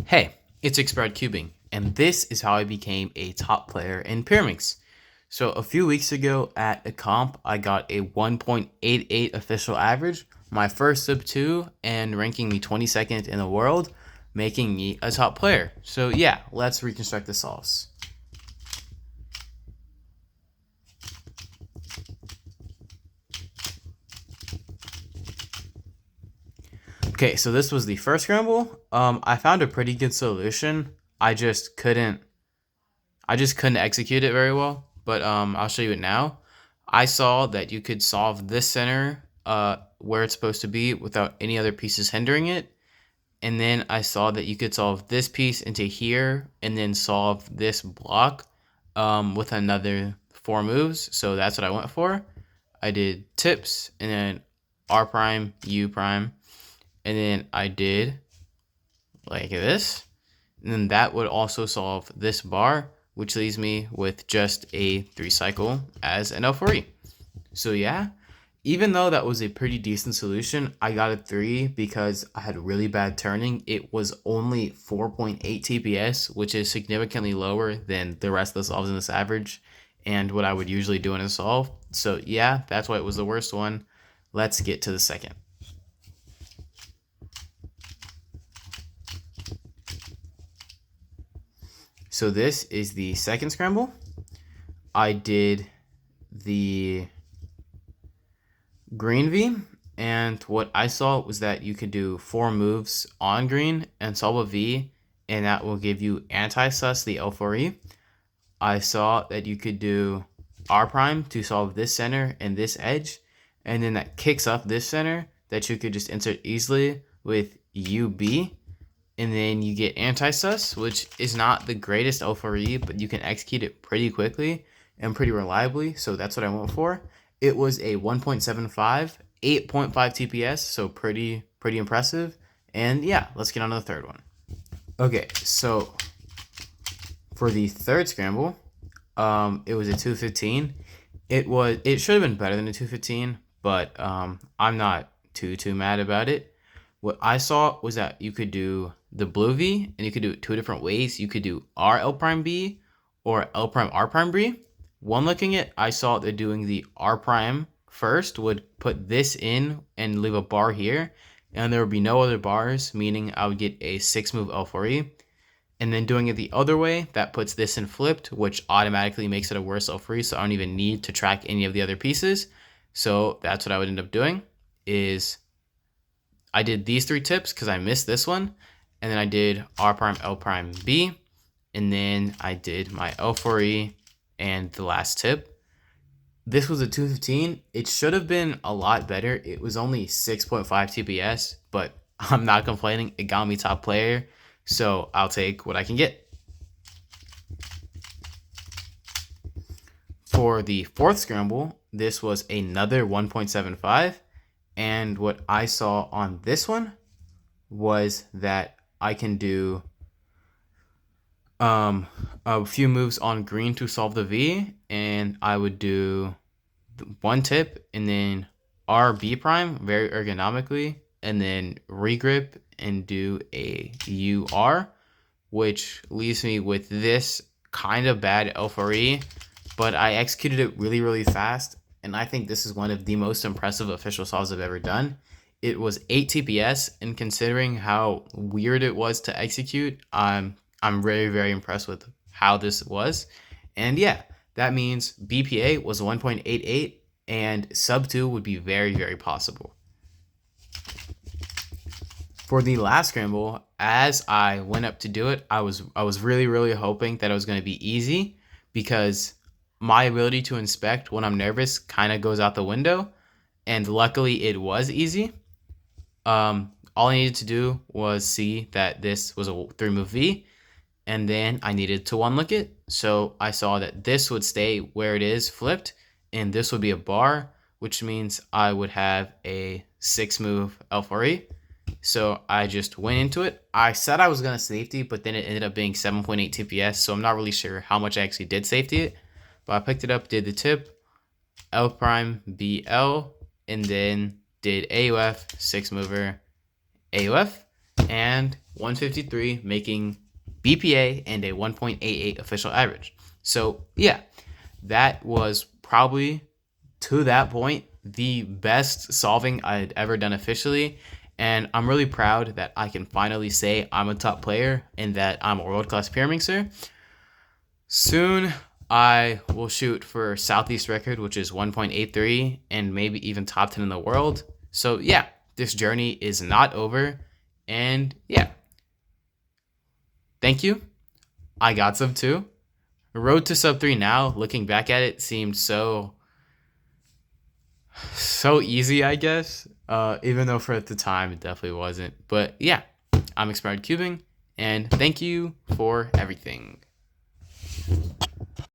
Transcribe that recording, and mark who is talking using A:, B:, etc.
A: Hey, it's Expired Cubing, and this is how I became a top player in Pyraminx. So a few weeks ago at a comp, I got a 1.88 official average, my first sub 2, and ranking me 22nd in the world, making me a top player. So yeah, let's reconstruct the solves. Okay, so this was the first scramble. I found a pretty good solution. I just couldn't execute it very well, but I'll show you it now. I saw that you could solve this center where it's supposed to be without any other pieces hindering it. And then I saw that you could solve this piece into here and then solve this block with another 4 moves. So that's what I went for. I did tips and then R prime, U prime, and then I did like this. And then that would also solve this bar, which leaves me with just a 3 cycle as an L4E. So yeah, even though that was a pretty decent solution, I got a 3 because I had really bad turning. It was only 4.8 TPS, which is significantly lower than the rest of the solves in this average and what I would usually do in a solve. So yeah, that's why it was the worst one. Let's get to the second. So this is the second scramble. I did the green V, and what I saw was that you could do 4 moves on green and solve a V, and that will give you anti-sus the L4E. I saw that you could do R prime to solve this center and this edge, and then that kicks up this center that you could just insert easily with UB. And then you get anti-sus, which is not the greatest L4E, but you can execute it pretty quickly and pretty reliably. So that's what I went for. It was a 1.75, 8.5 TPS, so pretty impressive. And yeah, let's get on to the third one. Okay, so for the third scramble, it was a 215. It should have been better than a 215, but I'm not too mad about it. What I saw was that you could do the blue V, and you could do it 2 different ways. You could do R L prime B or L prime R prime B. One looking at, I saw that doing the R prime first would put this in and leave a bar here, and there would be no other bars, meaning I would get a 6 move L4E. And then doing it the other way, that puts this in flipped, which automatically makes it a worse L4E, so I don't even need to track any of the other pieces. So that's what I would end up doing, is I did these 3 tips because I missed this one, and then I did R prime L prime B, and then I did my L4E and the last tip. This was a 215. It should have been a lot better. It was only 6.5 TPS, but I'm not complaining. It got me top player, so I'll take what I can get. For the fourth scramble, this was another 1.75. And what I saw on this one was that I can do a few moves on green to solve the V, and I would do 1 tip and then RB prime very ergonomically, and then regrip and do a UR, which leaves me with this kind of bad L4E, but I executed it really fast. And I think this is one of the most impressive official solves I've ever done. It was 8 TPS, and considering how weird it was to execute, I'm very impressed with how this was. And yeah, that means BPA was 1.88, and sub 2 would be very possible. For the last scramble, as I went up to do it, I was really hoping that it was going to be easy, because my ability to inspect when I'm nervous kind of goes out the window, and luckily it was easy. All I needed to do was see that this was a 3 move V, and then I needed to 1 look it. So I saw that this would stay where it is flipped, and this would be a bar, which means I would have a 6 move L4E. So I just went into it. I said I was going to safety, but then it ended up being 7.8 TPS, so I'm not really sure how much I actually did safety it. But I picked it up, did the tip, L prime BL, and then did AUF, 6 mover, AUF. and 153 making BPA and a 1.88 official average. So yeah, that was probably, to that point, the best solving I'd ever done officially. And I'm really proud that I can finally say I'm a top player and that I'm a world-class Pyraminxer. Soon, I will shoot for Southeast record, which is 1.83, and maybe even top 10 in the world. So yeah, this journey is not over. And yeah, thank you. I got sub 2. Road to sub 3 now, looking back at it, seemed so easy, I guess. Even though for the time it definitely wasn't. But yeah, I'm Expired Cubing, and thank you for everything.